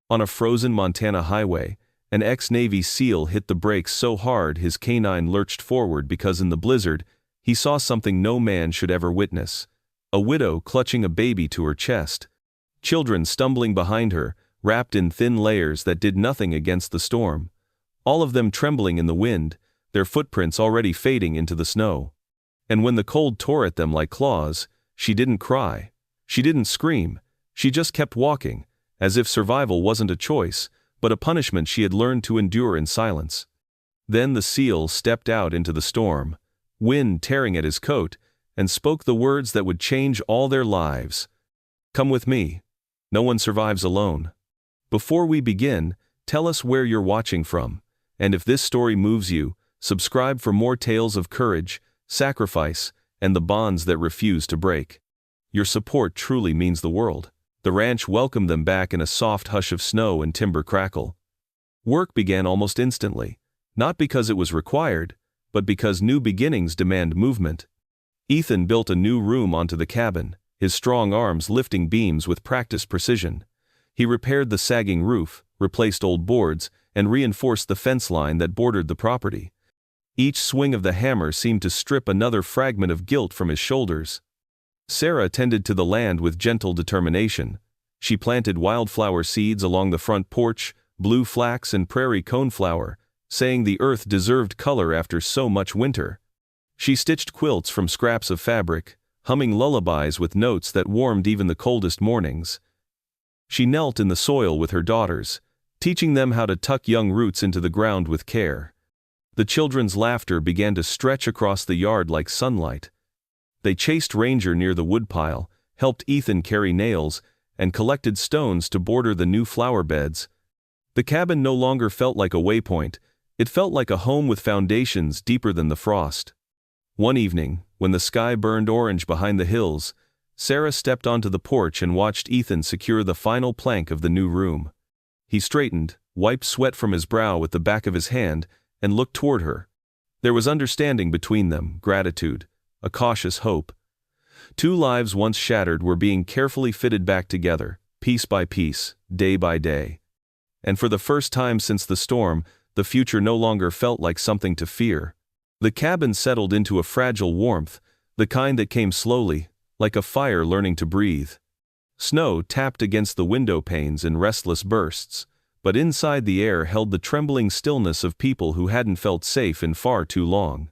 On a frozen Montana highway, an ex-Navy SEAL hit the brakes so hard his canine lurched forward because in the blizzard, he saw something no man should ever witness. A widow clutching a baby to her chest. Children stumbling behind her, wrapped in thin layers that did nothing against the storm. All of them trembling in the wind, their footprints already fading into the snow. And when the cold tore at them like claws, she didn't cry. She didn't scream. She just kept walking, as if survival wasn't a choice, but a punishment she had learned to endure in silence. Then the SEAL stepped out into the storm, wind tearing at his coat, and spoke the words that would change all their lives. "Come with me. No one survives alone." Before we begin, tell us where you're watching from, and if this story moves you, subscribe for more tales of courage, sacrifice, and the bonds that refuse to break. Your support truly means the world. The ranch welcomed them back in a soft hush of snow and timber crackle. Work began almost instantly, not because it was required, but because new beginnings demand movement. Ethan built a new room onto the cabin, his strong arms lifting beams with practiced precision. He repaired the sagging roof, replaced old boards, and reinforced the fence line that bordered the property. Each swing of the hammer seemed to strip another fragment of guilt from his shoulders. Sarah tended to the land with gentle determination. She planted wildflower seeds along the front porch, blue flax and prairie coneflower, saying the earth deserved color after so much winter. She stitched quilts from scraps of fabric, humming lullabies with notes that warmed even the coldest mornings. She knelt in the soil with her daughters, teaching them how to tuck young roots into the ground with care. The children's laughter began to stretch across the yard like sunlight. They chased Ranger near the woodpile, helped Ethan carry nails, and collected stones to border the new flower beds. The cabin no longer felt like a waypoint, it felt like a home with foundations deeper than the frost. One evening, when the sky burned orange behind the hills, Sarah stepped onto the porch and watched Ethan secure the final plank of the new room. He straightened, wiped sweat from his brow with the back of his hand, and looked toward her. There was understanding between them, gratitude, a cautious hope. Two lives once shattered were being carefully fitted back together, piece by piece, day by day. And for the first time since the storm, the future no longer felt like something to fear. The cabin settled into a fragile warmth, the kind that came slowly, like a fire learning to breathe. Snow tapped against the window panes in restless bursts, but inside the air held the trembling stillness of people who hadn't felt safe in far too long.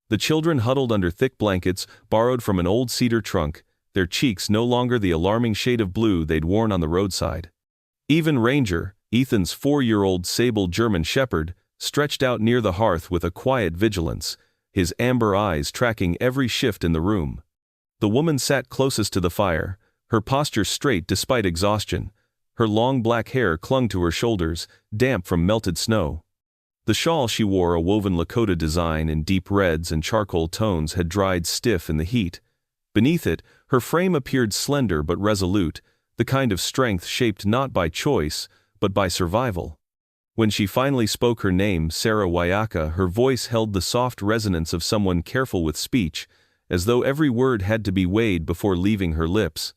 The children huddled under thick blankets borrowed from an old cedar trunk, their cheeks no longer the alarming shade of blue they'd worn on the roadside. Even Ranger, Ethan's 4-year-old sable German shepherd, stretched out near the hearth with a quiet vigilance, his amber eyes tracking every shift in the room. The woman sat closest to the fire, her posture straight despite exhaustion. Her long black hair clung to her shoulders, damp from melted snow. The shawl she wore, a woven Lakota design in deep reds and charcoal tones, had dried stiff in the heat. Beneath it, her frame appeared slender but resolute, the kind of strength shaped not by choice, but by survival. When she finally spoke her name, Sarah Wyaka, her voice held the soft resonance of someone careful with speech, as though every word had to be weighed before leaving her lips.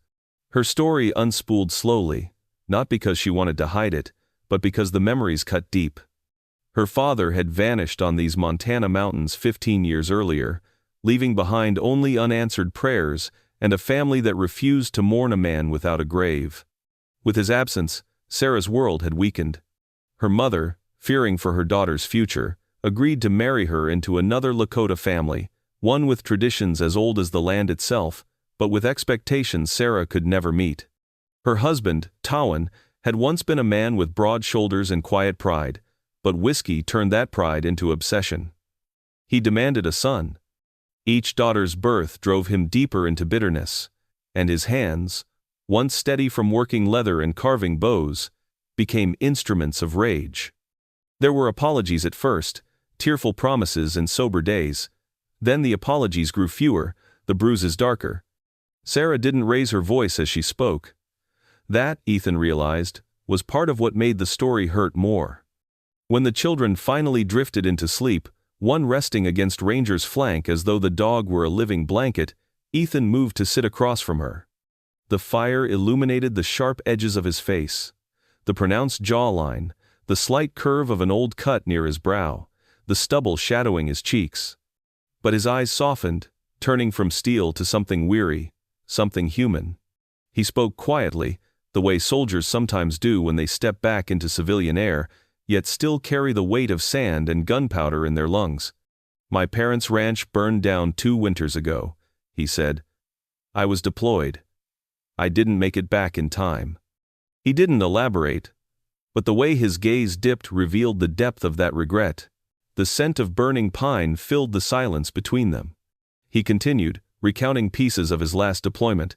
Her story unspooled slowly, not because she wanted to hide it, but because the memories cut deep. Her father had vanished on these Montana mountains 15 years earlier, leaving behind only unanswered prayers and a family that refused to mourn a man without a grave. With his absence, Sarah's world had weakened. Her mother, fearing for her daughter's future, agreed to marry her into another Lakota family, one with traditions as old as the land itself, but with expectations Sarah could never meet. Her husband, Tawan, had once been a man with broad shoulders and quiet pride, but whiskey turned that pride into obsession. He demanded a son. Each daughter's birth drove him deeper into bitterness, and his hands, once steady from working leather and carving bows, became instruments of rage. There were apologies at first, tearful promises and sober days. Then the apologies grew fewer, the bruises darker. Sarah didn't raise her voice as she spoke. That, Ethan realized, was part of what made the story hurt more. When the children finally drifted into sleep, one resting against Ranger's flank as though the dog were a living blanket, Ethan moved to sit across from her. The fire illuminated the sharp edges of his face. the pronounced jawline, the slight curve of an old cut near his brow, the stubble shadowing his cheeks. But his eyes softened, turning from steel to something weary, something human. He spoke quietly, the way soldiers sometimes do when they step back into civilian air, yet still carry the weight of sand and gunpowder in their lungs. "My parents' ranch burned down 2 winters ago," he said. "I was deployed. I didn't make it back in time." He didn't elaborate, but the way his gaze dipped revealed the depth of that regret. The scent of burning pine filled the silence between them. He continued, recounting pieces of his last deployment.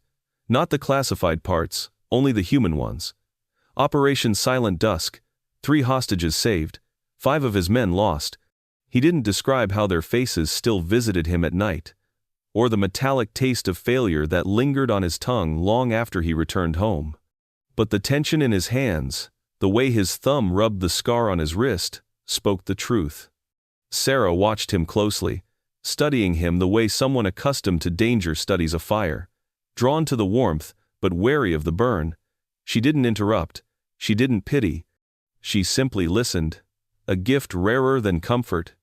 Not the classified parts, only the human ones. Operation Silent Dusk, 3 hostages saved, 5 of his men lost. He didn't describe how their faces still visited him at night, or the metallic taste of failure that lingered on his tongue long after he returned home. But the tension in his hands, the way his thumb rubbed the scar on his wrist, spoke the truth. Sarah watched him closely, studying him the way someone accustomed to danger studies a fire. Drawn to the warmth, but wary of the burn. She didn't interrupt. She didn't pity. She simply listened. A gift rarer than comfort.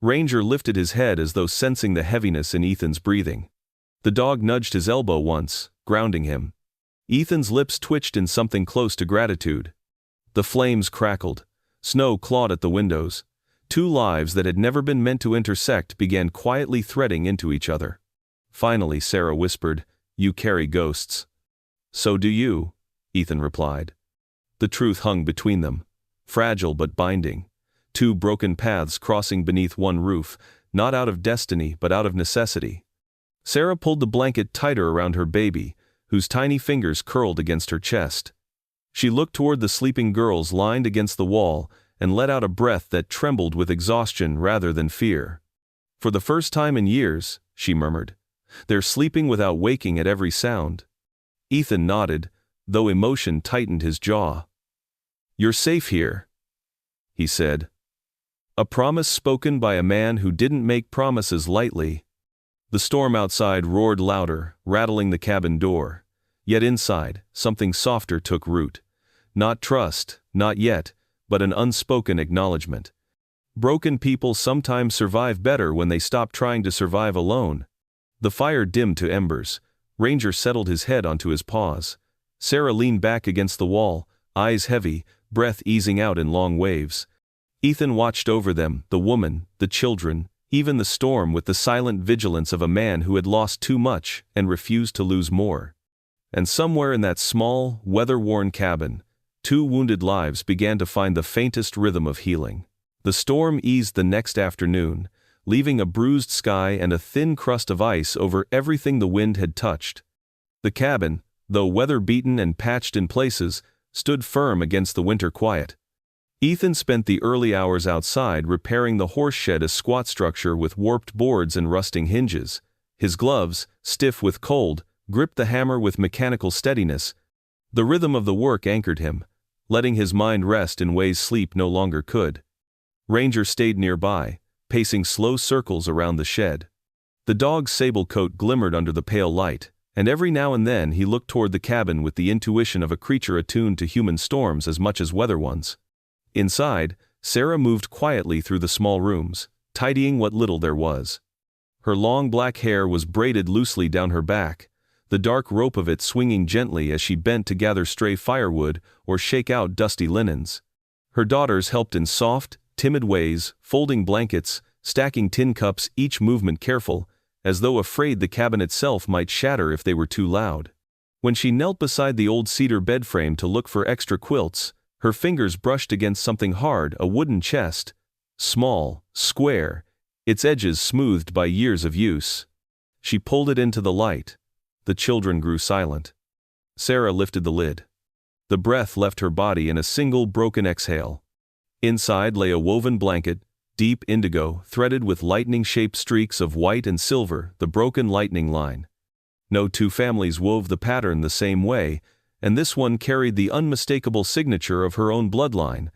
Ranger lifted his head as though sensing the heaviness in Ethan's breathing. The dog nudged his elbow once, grounding him. Ethan's lips twitched in something close to gratitude. The flames crackled. Snow clawed at the windows. 2 lives that had never been meant to intersect began quietly threading into each other. Finally, Sarah whispered, "You carry ghosts." "So do you," Ethan replied. The truth hung between them, fragile but binding. 2 broken paths crossing beneath one roof, not out of destiny but out of necessity. Sarah pulled the blanket tighter around her baby, whose tiny fingers curled against her chest. She looked toward the sleeping girls lined against the wall and let out a breath that trembled with exhaustion rather than fear. "For the first time in years," she murmured. "They're sleeping without waking at every sound." Ethan nodded, though emotion tightened his jaw. "You're safe here," he said. A promise spoken by a man who didn't make promises lightly. The storm outside roared louder, rattling the cabin door. Yet inside, something softer took root. Not trust, not yet, but an unspoken acknowledgement. Broken people sometimes survive better when they stop trying to survive alone. The fire dimmed to embers. Ranger settled his head onto his paws. Sarah leaned back against the wall, eyes heavy, breath easing out in long waves. Ethan watched over them, the woman, the children, even the storm with the silent vigilance of a man who had lost too much and refused to lose more. And somewhere in that small, weather-worn cabin, 2 wounded lives began to find the faintest rhythm of healing. The storm eased the next afternoon, leaving a bruised sky and a thin crust of ice over everything the wind had touched. The cabin, though weather-beaten and patched in places, stood firm against the winter quiet. Ethan spent the early hours outside repairing the horse shed, a squat structure with warped boards and rusting hinges. His gloves, stiff with cold, gripped the hammer with mechanical steadiness. The rhythm of the work anchored him, letting his mind rest in ways sleep no longer could. Ranger stayed nearby, pacing slow circles around the shed. The dog's sable coat glimmered under the pale light, and every now and then he looked toward the cabin with the intuition of a creature attuned to human storms as much as weather ones. Inside, Sarah moved quietly through the small rooms, tidying what little there was. Her long black hair was braided loosely down her back, the dark rope of it swinging gently as she bent to gather stray firewood or shake out dusty linens. Her daughters helped in soft, timid ways, folding blankets, stacking tin cups, each movement careful, as though afraid the cabin itself might shatter if they were too loud. When she knelt beside the old cedar bed frame to look for extra quilts, her fingers brushed against something hard, a wooden chest. Small, square, its edges smoothed by years of use. She pulled it into the light. The children grew silent. Sarah lifted the lid. The breath left her body in a single broken exhale. Inside lay a woven blanket, deep indigo, threaded with lightning-shaped streaks of white and silver, the broken lightning line. No 2 families wove the pattern the same way, and this one carried the unmistakable signature of her own bloodline.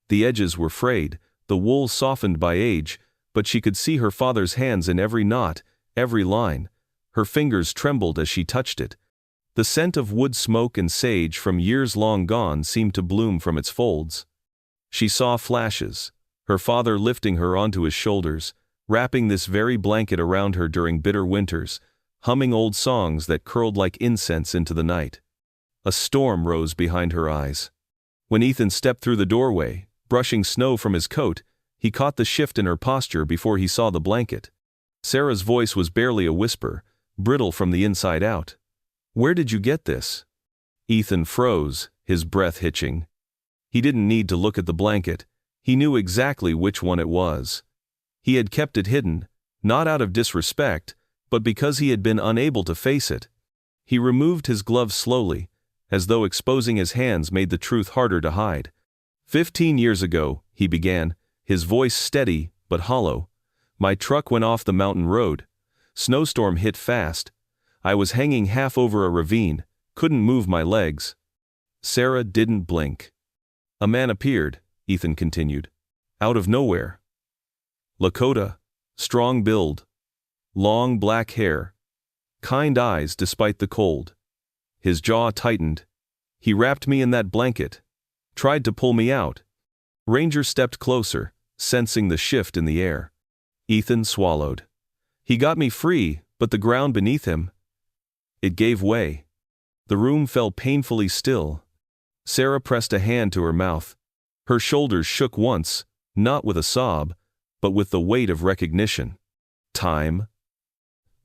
The edges were frayed, the wool softened by age, but she could see her father's hands in every knot, every line. Her fingers trembled as she touched it. The scent of wood smoke and sage from years long gone seemed to bloom from its folds. She saw flashes, her father lifting her onto his shoulders, wrapping this very blanket around her during bitter winters, humming old songs that curled like incense into the night. A storm rose behind her eyes. When Ethan stepped through the doorway, brushing snow from his coat, he caught the shift in her posture before he saw the blanket. Sarah's voice was barely a whisper, brittle from the inside out. "Where did you get this?" Ethan froze, his breath hitching. He didn't need to look at the blanket. He knew exactly which one it was. He had kept it hidden, not out of disrespect, but because he had been unable to face it. He removed his gloves slowly, as though exposing his hands made the truth harder to hide. 15 years ago, he began, his voice steady but hollow. My truck went off the mountain road. Snowstorm hit fast. I was hanging half over a ravine, couldn't move my legs. Sarah didn't blink. A man appeared, Ethan continued. Out of nowhere. Lakota, strong build. Long black hair. Kind eyes despite the cold. His jaw tightened. He wrapped me in that blanket. Tried to pull me out. Ranger stepped closer, sensing the shift in the air. Ethan swallowed. He got me free, but the ground beneath him. It gave way. The room fell painfully still. Sarah pressed a hand to her mouth. Her shoulders shook once, not with a sob, but with the weight of recognition. Time.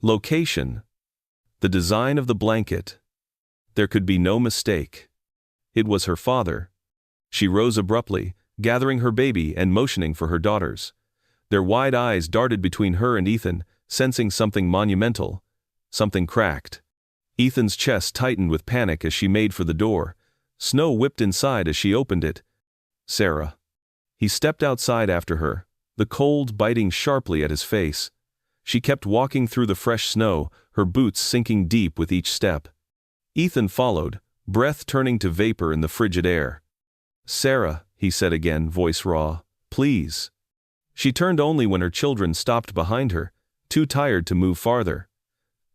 Location. The design of the blanket. There could be no mistake. It was her father. She rose abruptly, gathering her baby and motioning for her daughters. Their wide eyes darted between her and Ethan, sensing something monumental. Something cracked. Ethan's chest tightened with panic as she made for the door. Snow whipped inside as she opened it. Sarah. He stepped outside after her, the cold biting sharply at his face. She kept walking through the fresh snow, her boots sinking deep with each step. Ethan followed, breath turning to vapor in the frigid air. Sarah, he said again, voice raw, please. She turned only when her children stopped behind her, too tired to move farther.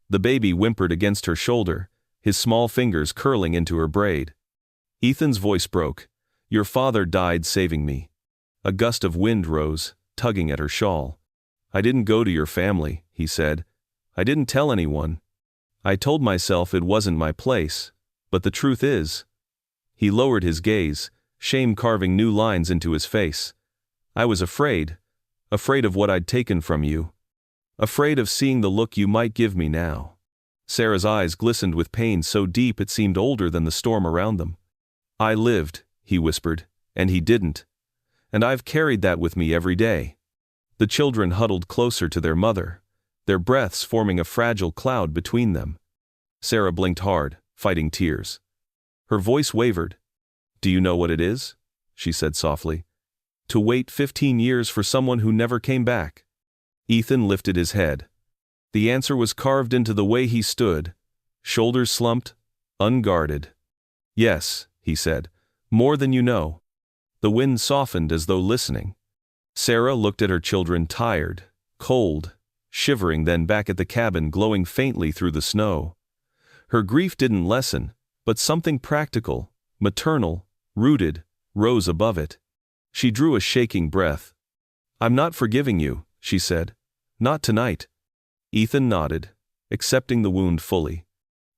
The baby whimpered against her shoulder, his small fingers curling into her braid. Ethan's voice broke. Your father died saving me. A gust of wind rose, tugging at her shawl. I didn't go to your family, he said. I didn't tell anyone. I told myself it wasn't my place, but the truth is. He lowered his gaze, shame carving new lines into his face. I was afraid of what I'd taken from you. Afraid of seeing the look you might give me now. Sarah's eyes glistened with pain so deep it seemed older than the storm around them. I lived, he whispered, and he didn't. And I've carried that with me every day. The children huddled closer to their mother, their breaths forming a fragile cloud between them. Sarah blinked hard, fighting tears. Her voice wavered. Do you know what it is? She said softly. To wait 15 years for someone who never came back. Ethan lifted his head. The answer was carved into the way he stood, shoulders slumped, unguarded. Yes, he said, more than you know. The wind softened as though listening. Sarah looked at her children tired, cold, shivering, then back at the cabin glowing faintly through the snow. Her grief didn't lessen, but something practical, maternal, rooted, rose above it. She drew a shaking breath. I'm not forgiving you, she said. Not tonight. Ethan nodded, accepting the wound fully.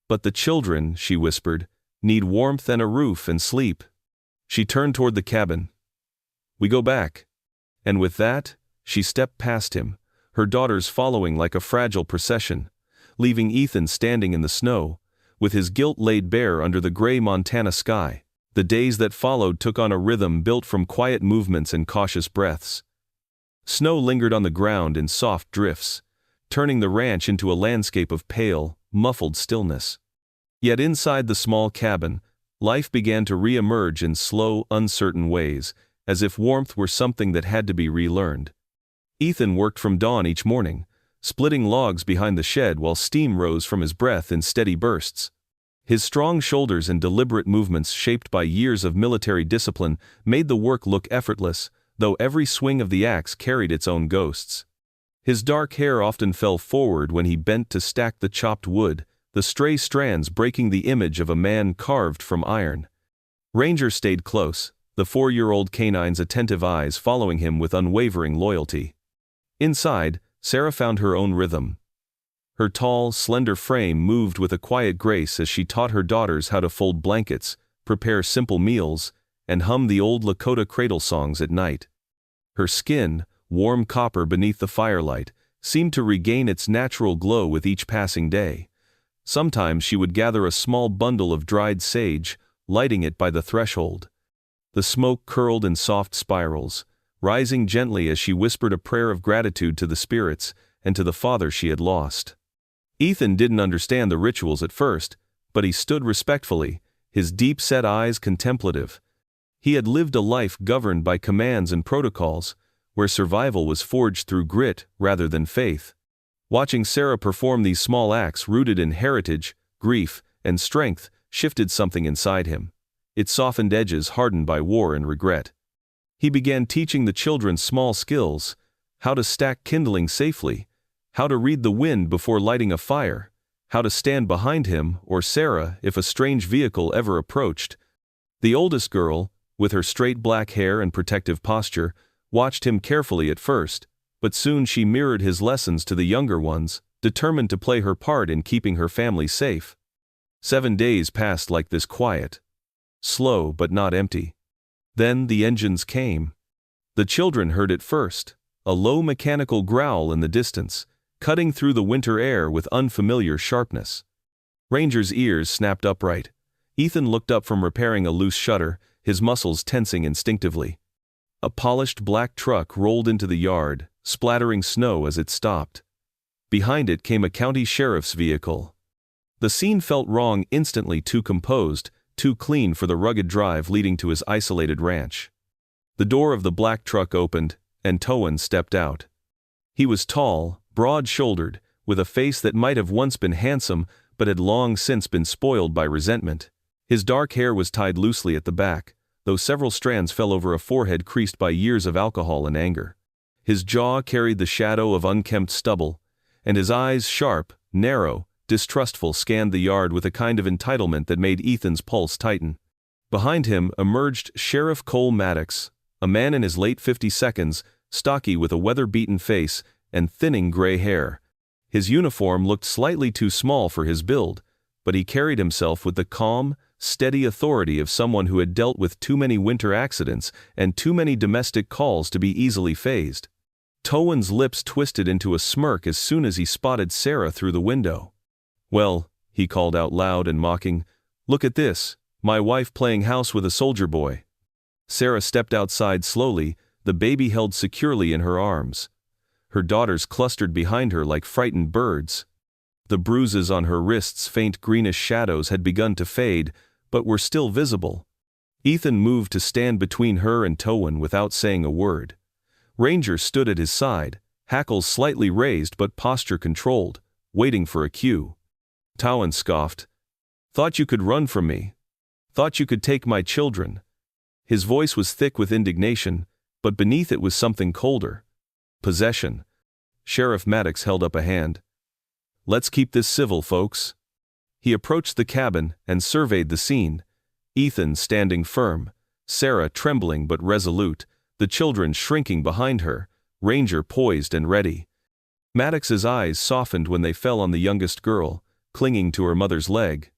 But the children, she whispered, need warmth and a roof and sleep. She turned toward the cabin. We go back. And with that, she stepped past him, her daughters following like a fragile procession, leaving Ethan standing in the snow, with his guilt laid bare under the gray Montana sky. The days that followed took on a rhythm built from quiet movements and cautious breaths. Snow lingered on the ground in soft drifts, turning the ranch into a landscape of pale, muffled stillness. Yet inside the small cabin, life began to re-emerge in slow, uncertain ways, as if warmth were something that had to be relearned. Ethan worked from dawn each morning, splitting logs behind the shed while steam rose from his breath in steady bursts. His strong shoulders and deliberate movements shaped by years of military discipline made the work look effortless, though every swing of the axe carried its own ghosts. His dark hair often fell forward when he bent to stack the chopped wood, the stray strands breaking the image of a man carved from iron. Ranger stayed close, the 4-year-old canine's attentive eyes following him with unwavering loyalty. Inside, Sarah found her own rhythm. Her tall, slender frame moved with a quiet grace as she taught her daughters how to fold blankets, prepare simple meals, and hum the old Lakota cradle songs at night. Her skin, warm copper beneath the firelight, seemed to regain its natural glow with each passing day. Sometimes she would gather a small bundle of dried sage, lighting it by the threshold. The smoke curled in soft spirals, rising gently as she whispered a prayer of gratitude to the spirits and to the father she had lost. Ethan didn't understand the rituals at first, but he stood respectfully, his deep-set eyes contemplative. He had lived a life governed by commands and protocols, where survival was forged through grit rather than faith. Watching Sarah perform these small acts rooted in heritage, grief, and strength shifted something inside him. Its softened edges hardened by war and regret. He began teaching the children small skills: how to stack kindling safely, how to read the wind before lighting a fire, how to stand behind him or Sarah if a strange vehicle ever approached. The oldest girl, with her straight black hair and protective posture, watched him carefully at first, but soon she mirrored his lessons to the younger ones, determined to play her part in keeping her family safe. 7 days passed like this, quiet, slow but not empty. Then the engines came. The children heard it first, a low mechanical growl in the distance, cutting through the winter air with unfamiliar sharpness. Ranger's ears snapped upright. Ethan looked up from repairing a loose shutter, his muscles tensing instinctively. A polished black truck rolled into the yard, splattering snow as it stopped. Behind it came a county sheriff's vehicle. The scene felt wrong instantly, too composed, too clean for the rugged drive leading to his isolated ranch. The door of the black truck opened, and Towan stepped out. He was tall, broad-shouldered, with a face that might have once been handsome but had long since been spoiled by resentment. His dark hair was tied loosely at the back, though several strands fell over a forehead creased by years of alcohol and anger. His jaw carried the shadow of unkempt stubble, and his eyes, sharp, narrow, distrustful, scanned the yard with a kind of entitlement that made Ethan's pulse tighten. Behind him emerged Sheriff Cole Maddox, a man in his late 52s, stocky with a weather-beaten face and thinning gray hair. His uniform looked slightly too small for his build, but he carried himself with the calm, steady authority of someone who had dealt with too many winter accidents and too many domestic calls to be easily fazed. Towan's lips twisted into a smirk as soon as he spotted Sarah through the window. "Well," he called out loud and mocking, "look at this, my wife playing house with a soldier boy." Sarah stepped outside slowly, the baby held securely in her arms. Her daughters clustered behind her like frightened birds. The bruises on her wrists, faint greenish shadows, had begun to fade, but were still visible. Ethan moved to stand between her and Towan without saying a word. Ranger stood at his side, hackles slightly raised but posture controlled, waiting for a cue. Towan scoffed. "Thought you could run from me. Thought you could take my children." His voice was thick with indignation, but beneath it was something colder. Possession. Sheriff Maddox held up a hand. "Let's keep this civil, folks." He approached the cabin and surveyed the scene. Ethan standing firm, Sarah trembling but resolute, the children shrinking behind her, Ranger poised and ready. Maddox's eyes softened when they fell on the youngest girl, clinging to her mother's leg.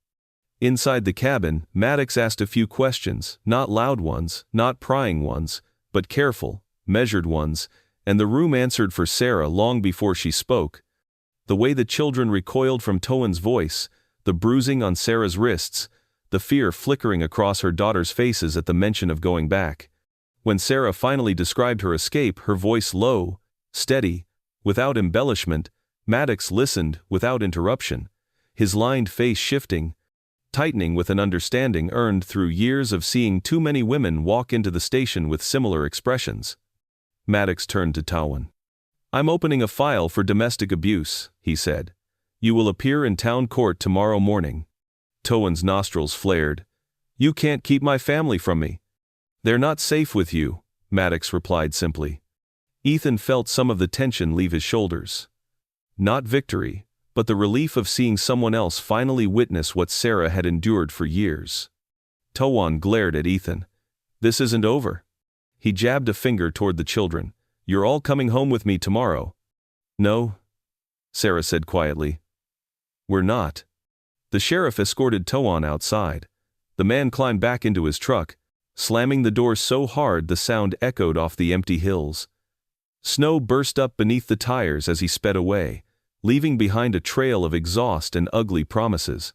Inside the cabin, Maddox asked a few questions, not loud ones, not prying ones, but careful, measured ones, and the room answered for Sarah long before she spoke. The way the children recoiled from Towan's voice, the bruising on Sarah's wrists, the fear flickering across her daughters' faces at the mention of going back. When Sarah finally described her escape, her voice low, steady, without embellishment, Maddox listened without interruption, his lined face shifting, tightening with an understanding earned through years of seeing too many women walk into the station with similar expressions. Maddox turned to Towan. "I'm opening a file for domestic abuse," he said. "You will appear in town court tomorrow morning." Towan's nostrils flared. "You can't keep my family from me." "They're not safe with you," Maddox replied simply. Ethan felt some of the tension leave his shoulders. Not victory, but the relief of seeing someone else finally witness what Sarah had endured for years. Towan glared at Ethan. "This isn't over." He jabbed a finger toward the children. "You're all coming home with me tomorrow." "No," Sarah said quietly. "We're not." The sheriff escorted Towan outside. The man climbed back into his truck, slamming the door so hard the sound echoed off the empty hills. Snow burst up beneath the tires as he sped away, leaving behind a trail of exhaust and ugly promises.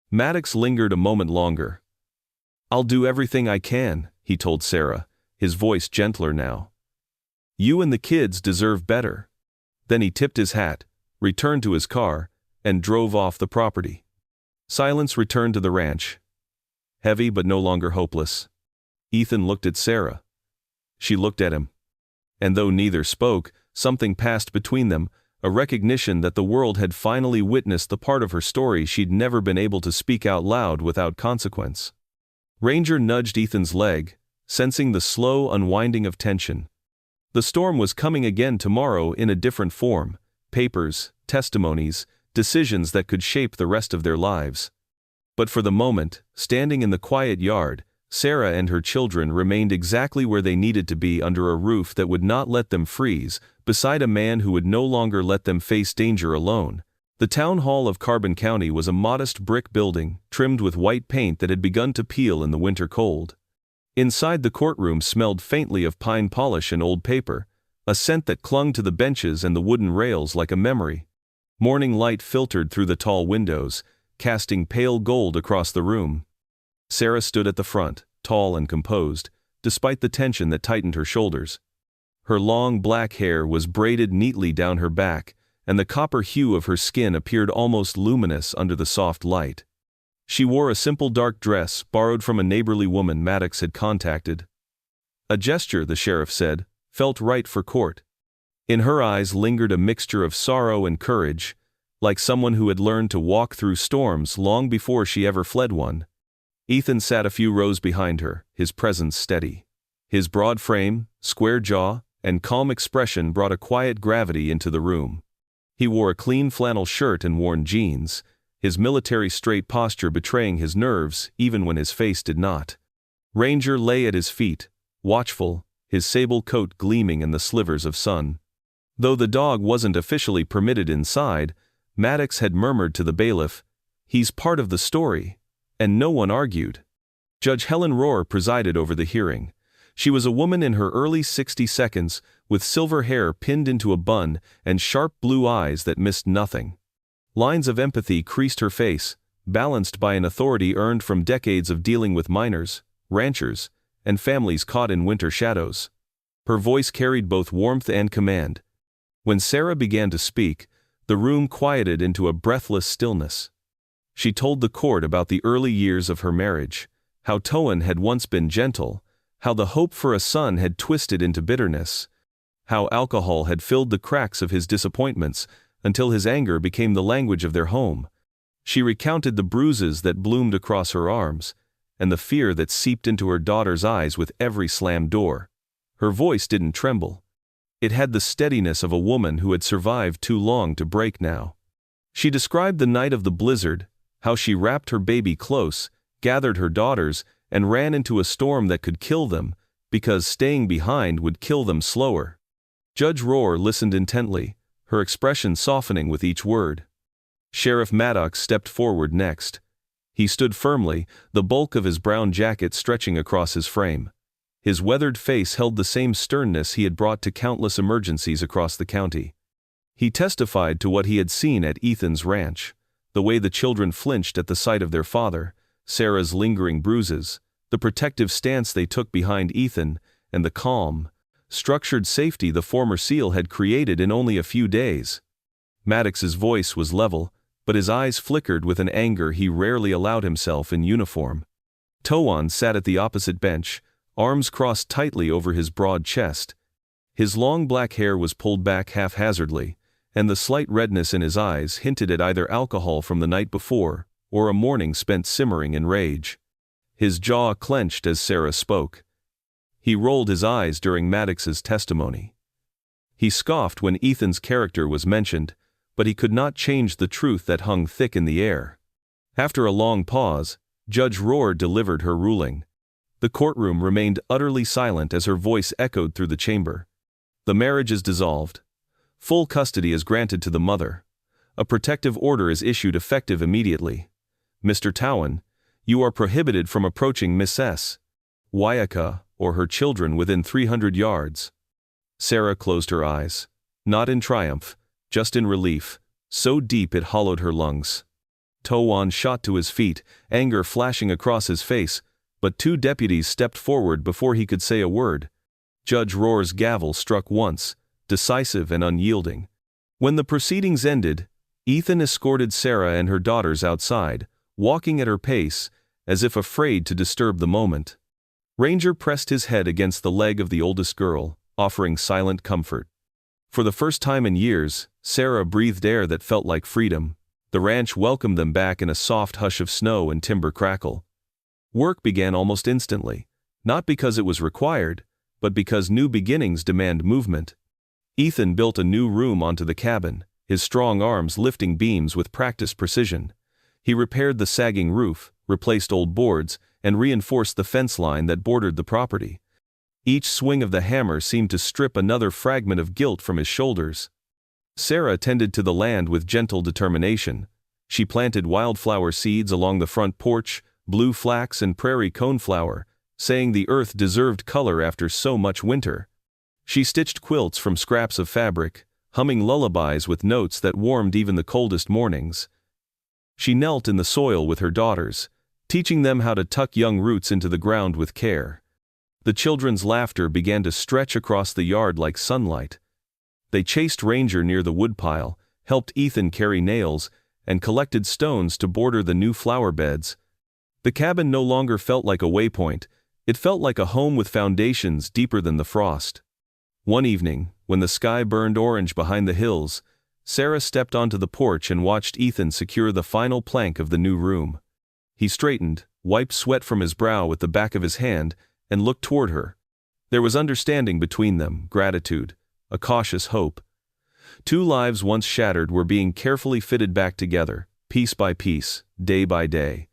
Maddox lingered a moment longer. "I'll do everything I can," he told Sarah, his voice gentler now. "You and the kids deserve better." Then he tipped his hat, returned to his car, and drove off the property. Silence returned to the ranch. Heavy but no longer hopeless. Ethan looked at Sarah. She looked at him. And though neither spoke, something passed between them, a recognition that the world had finally witnessed the part of her story she'd never been able to speak out loud without consequence. Ranger nudged Ethan's leg, sensing the slow unwinding of tension. The storm was coming again tomorrow in a different form: papers, testimonies, decisions that could shape the rest of their lives. But for the moment, standing in the quiet yard, Sarah and her children remained exactly where they needed to be, under a roof that would not let them freeze, beside a man who would no longer let them face danger alone. The town hall of Carbon County was a modest brick building, trimmed with white paint that had begun to peel in the winter cold. Inside, the courtroom smelled faintly of pine polish and old paper, a scent that clung to the benches and the wooden rails like a memory. Morning light filtered through the tall windows, casting pale gold across the room. Sarah stood at the front, tall and composed, despite the tension that tightened her shoulders. Her long black hair was braided neatly down her back, and the copper hue of her skin appeared almost luminous under the soft light. She wore a simple dark dress borrowed from a neighborly woman Maddox had contacted. A gesture, the sheriff said, felt right for court. In her eyes lingered a mixture of sorrow and courage, like someone who had learned to walk through storms long before she ever fled one. Ethan sat a few rows behind her, his presence steady. His broad frame, square jaw, and calm expression brought a quiet gravity into the room. He wore a clean flannel shirt and worn jeans, his military straight posture betraying his nerves even when his face did not. Ranger lay at his feet, watchful, his sable coat gleaming in the slivers of sun. Though the dog wasn't officially permitted inside, Maddox had murmured to the bailiff, "He's part of the story," and no one argued. Judge Helen Rohr presided over the hearing. She was a woman in her early 60s, with silver hair pinned into a bun and sharp blue eyes that missed nothing. Lines of empathy creased her face, balanced by an authority earned from decades of dealing with miners, ranchers, and families caught in winter shadows. Her voice carried both warmth and command. When Sarah began to speak, the room quieted into a breathless stillness. She told the court about the early years of her marriage, how Towan had once been gentle, how the hope for a son had twisted into bitterness, how alcohol had filled the cracks of his disappointments until his anger became the language of their home. She recounted the bruises that bloomed across her arms, and the fear that seeped into her daughter's eyes with every slammed door. Her voice didn't tremble. It had the steadiness of a woman who had survived too long to break now. She described the night of the blizzard, how she wrapped her baby close, gathered her daughters, and ran into a storm that could kill them, because staying behind would kill them slower. Judge Rohr listened intently, her expression softening with each word. Sheriff Maddox stepped forward next. He stood firmly, the bulk of his brown jacket stretching across his frame. His weathered face held the same sternness he had brought to countless emergencies across the county. He testified to what he had seen at Ethan's ranch, the way the children flinched at the sight of their father, Sarah's lingering bruises, the protective stance they took behind Ethan, and the calm, structured safety the former SEAL had created in only a few days. Maddox's voice was level, but his eyes flickered with an anger he rarely allowed himself in uniform. Towan sat at the opposite bench, arms crossed tightly over his broad chest. His long black hair was pulled back haphazardly, and the slight redness in his eyes hinted at either alcohol from the night before or a morning spent simmering in rage. His jaw clenched as Sarah spoke. He rolled his eyes during Maddox's testimony. He scoffed when Ethan's character was mentioned, but he could not change the truth that hung thick in the air. After a long pause, Judge Rohr delivered her ruling. The courtroom remained utterly silent as her voice echoed through the chamber. The marriage is dissolved. Full custody is granted to the mother. A protective order is issued effective immediately. Mr. Towan, you are prohibited from approaching Mrs. Wyaka or her children within 300 yards. Sarah closed her eyes. Not in triumph, just in relief, so deep it hollowed her lungs. Towan shot to his feet, anger flashing across his face, but two deputies stepped forward before he could say a word. Judge Rohr's gavel struck once, decisive and unyielding. When the proceedings ended, Ethan escorted Sarah and her daughters outside, walking at her pace, as if afraid to disturb the moment. Ranger pressed his head against the leg of the oldest girl, offering silent comfort. For the first time in years, Sarah breathed air that felt like freedom. The ranch welcomed them back in a soft hush of snow and timber crackle. Work began almost instantly, not because it was required, but because new beginnings demand movement. Ethan built a new room onto the cabin, his strong arms lifting beams with practiced precision. He repaired the sagging roof, replaced old boards, and reinforced the fence line that bordered the property. Each swing of the hammer seemed to strip another fragment of guilt from his shoulders. Sarah tended to the land with gentle determination. She planted wildflower seeds along the front porch, blue flax and prairie coneflower, saying the earth deserved color after so much winter. She stitched quilts from scraps of fabric, humming lullabies with notes that warmed even the coldest mornings. She knelt in the soil with her daughters, teaching them how to tuck young roots into the ground with care. The children's laughter began to stretch across the yard like sunlight. They chased Ranger near the woodpile, helped Ethan carry nails, and collected stones to border the new flower beds. The cabin no longer felt like a waypoint, it felt like a home with foundations deeper than the frost. One evening, when the sky burned orange behind the hills, Sarah stepped onto the porch and watched Ethan secure the final plank of the new room. He straightened, wiped sweat from his brow with the back of his hand, and looked toward her. There was understanding between them, gratitude, a cautious hope. Two lives once shattered were being carefully fitted back together, piece by piece, day by day.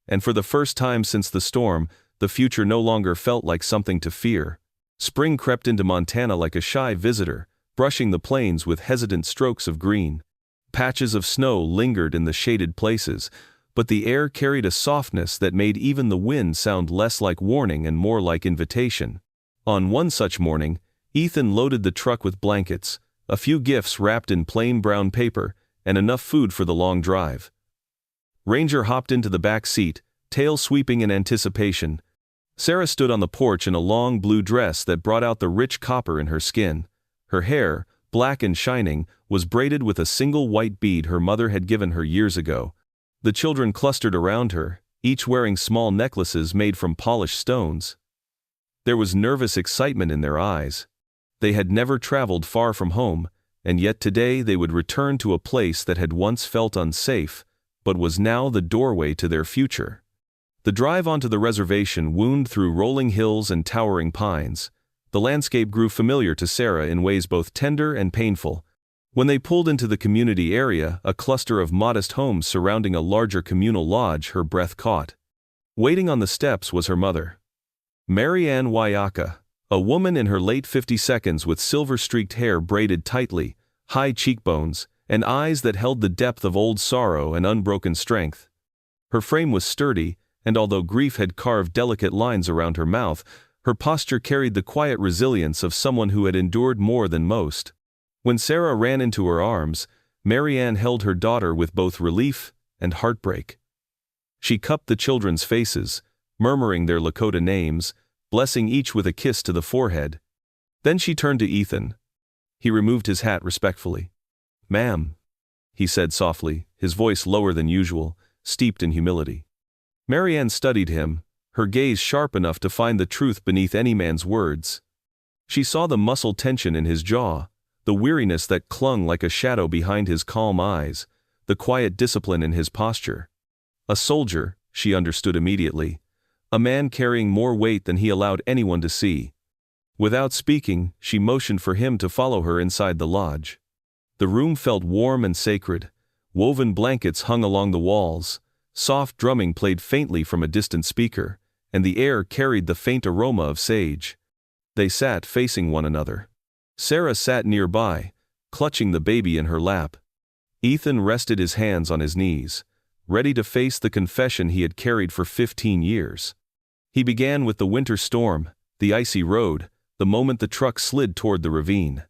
And for the first time since the storm, the future no longer felt like something to fear. Spring crept into Montana like a shy visitor, brushing the plains with hesitant strokes of green. Patches of snow lingered in the shaded places, but the air carried a softness that made even the wind sound less like warning and more like invitation. On one such morning, Ethan loaded the truck with blankets, a few gifts wrapped in plain brown paper, and enough food for the long drive. Ranger hopped into the back seat, tail sweeping in anticipation. Sarah stood on the porch in a long blue dress that brought out the rich copper in her skin. Her hair, black and shining, was braided with a single white bead her mother had given her years ago. The children clustered around her, each wearing small necklaces made from polished stones. There was nervous excitement in their eyes. They had never traveled far from home, and yet today they would return to a place that had once felt unsafe, but was now the doorway to their future. The drive onto the reservation wound through rolling hills and towering pines. The landscape grew familiar to Sarah in ways both tender and painful. When they pulled into the community area, a cluster of modest homes surrounding a larger communal lodge, her breath caught. Waiting on the steps was her mother, Mary Ann Wyaka, a woman in her late 50s with silver-streaked hair braided tightly, high cheekbones, and eyes that held the depth of old sorrow and unbroken strength. Her frame was sturdy, and although grief had carved delicate lines around her mouth, her posture carried the quiet resilience of someone who had endured more than most. When Sarah ran into her arms, Mary Ann held her daughter with both relief and heartbreak. She cupped the children's faces, murmuring their Lakota names, blessing each with a kiss to the forehead. Then she turned to Ethan. He removed his hat respectfully. "Ma'am," he said softly, his voice lower than usual, steeped in humility. Mary Ann studied him, her gaze sharp enough to find the truth beneath any man's words. She saw the muscle tension in his jaw, the weariness that clung like a shadow behind his calm eyes, the quiet discipline in his posture. A soldier, she understood immediately. A man carrying more weight than he allowed anyone to see. Without speaking, she motioned for him to follow her inside the lodge. The room felt warm and sacred. Woven blankets hung along the walls. Soft drumming played faintly from a distant speaker, and the air carried the faint aroma of sage. They sat facing one another. Sarah sat nearby, clutching the baby in her lap. Ethan rested his hands on his knees, ready to face the confession he had carried for 15 years. He began with the winter storm, the icy road, the moment the truck slid toward the ravine.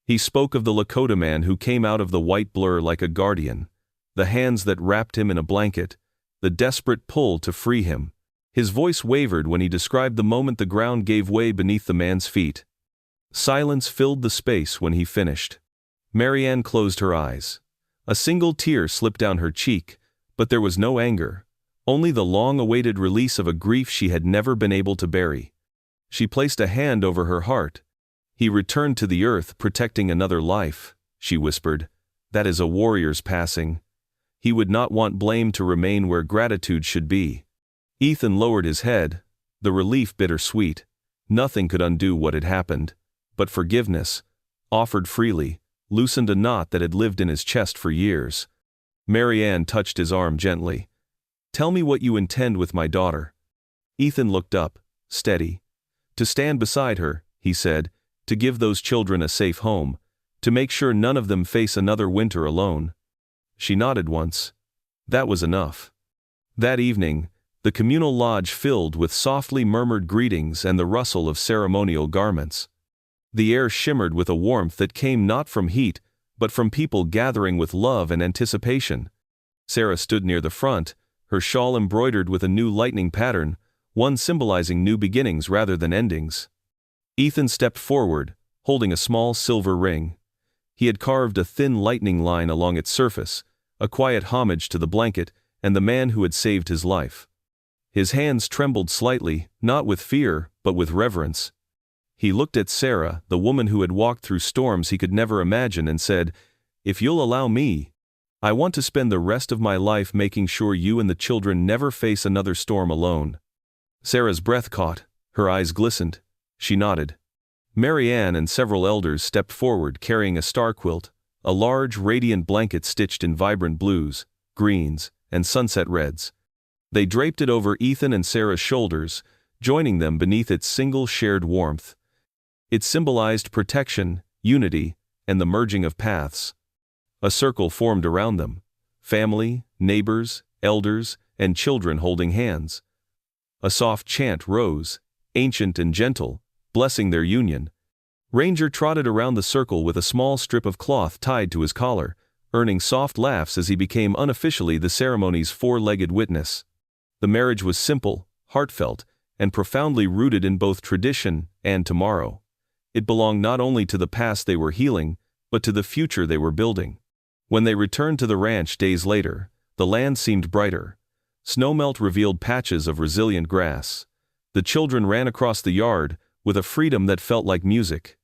He spoke of the Lakota man who came out of the white blur like a guardian, the hands that wrapped him in a blanket, the desperate pull to free him. His voice wavered when he described the moment the ground gave way beneath the man's feet. Silence filled the space when he finished. Marianne closed her eyes. A single tear slipped down her cheek, but there was no anger, only the long-awaited release of a grief she had never been able to bury. She placed a hand over her heart. "He returned to the earth, protecting another life," she whispered. "That is a warrior's passing. He would not want blame to remain where gratitude should be." Ethan lowered his head, the relief bittersweet. Nothing could undo what had happened, but forgiveness, offered freely, loosened a knot that had lived in his chest for years. Marianne touched his arm gently. "Tell me what you intend with my daughter." Ethan looked up, steady. "To stand beside her," he said, "to give those children a safe home, to make sure none of them face another winter alone." She nodded once. That was enough. That evening, the communal lodge filled with softly murmured greetings and the rustle of ceremonial garments. The air shimmered with a warmth that came not from heat, but from people gathering with love and anticipation. Sarah stood near the front, her shawl embroidered with a new lightning pattern, one symbolizing new beginnings rather than endings. Ethan stepped forward, holding a small silver ring. He had carved a thin lightning line along its surface, a quiet homage to the blanket and the man who had saved his life. His hands trembled slightly, not with fear, but with reverence. He looked at Sarah, the woman who had walked through storms he could never imagine, and said, "If you'll allow me, I want to spend the rest of my life making sure you and the children never face another storm alone." Sarah's breath caught, her eyes glistened. She nodded. Marianne and several elders stepped forward carrying a star quilt, a large, radiant blanket stitched in vibrant blues, greens, and sunset reds. They draped it over Ethan and Sarah's shoulders, joining them beneath its single shared warmth. It symbolized protection, unity, and the merging of paths. A circle formed around them, family, neighbors, elders, and children holding hands. A soft chant rose, ancient and gentle, blessing their union. Ranger trotted around the circle with a small strip of cloth tied to his collar, earning soft laughs as he became unofficially the ceremony's four-legged witness. The marriage was simple, heartfelt, and profoundly rooted in both tradition and tomorrow. It belonged not only to the past they were healing, but to the future they were building. When they returned to the ranch days later, the land seemed brighter. Snowmelt revealed patches of resilient grass. The children ran across the yard, with a freedom that felt like music.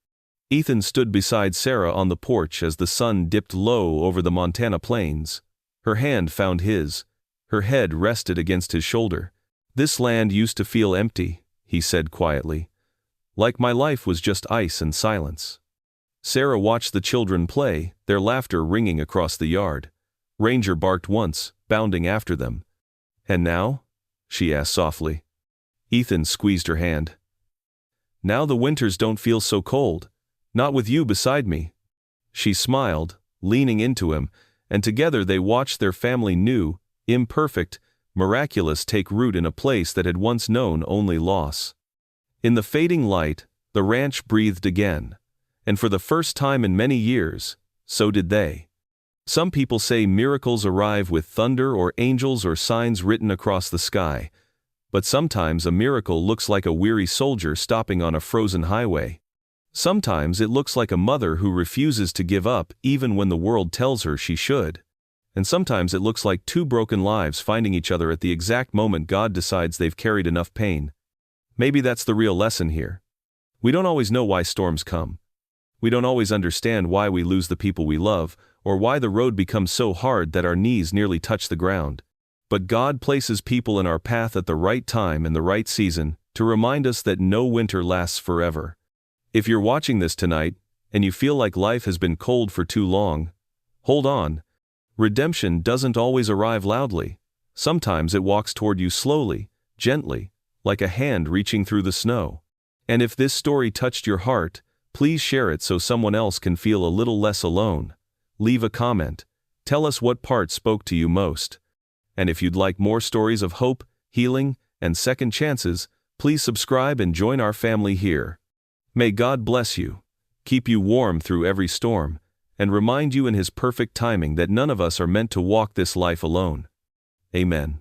Ethan stood beside Sarah on the porch as the sun dipped low over the Montana plains. Her hand found his. Her head rested against his shoulder. "This land used to feel empty," he said quietly. "Like my life was just ice and silence." Sarah watched the children play, their laughter ringing across the yard. Ranger barked once, bounding after them. "And now?" she asked softly. Ethan squeezed her hand. "Now the winters don't feel so cold. Not with you beside me." She smiled, leaning into him, and together they watched their family new, imperfect, miraculous take root in a place that had once known only loss. In the fading light, the ranch breathed again. And for the first time in many years, so did they. Some people say miracles arrive with thunder or angels or signs written across the sky. But sometimes a miracle looks like a weary soldier stopping on a frozen highway. Sometimes it looks like a mother who refuses to give up even when the world tells her she should. And sometimes it looks like two broken lives finding each other at the exact moment God decides they've carried enough pain. Maybe that's the real lesson here. We don't always know why storms come. We don't always understand why we lose the people we love, or why the road becomes so hard that our knees nearly touch the ground. But God places people in our path at the right time and the right season to remind us that no winter lasts forever. If you're watching this tonight, and you feel like life has been cold for too long, hold on. Redemption doesn't always arrive loudly. Sometimes it walks toward you slowly, gently, like a hand reaching through the snow. And if this story touched your heart, please share it so someone else can feel a little less alone. Leave a comment. Tell us what part spoke to you most. And if you'd like more stories of hope, healing, and second chances, please subscribe and join our family here. May God bless you, keep you warm through every storm, and remind you in His perfect timing that none of us are meant to walk this life alone. Amen.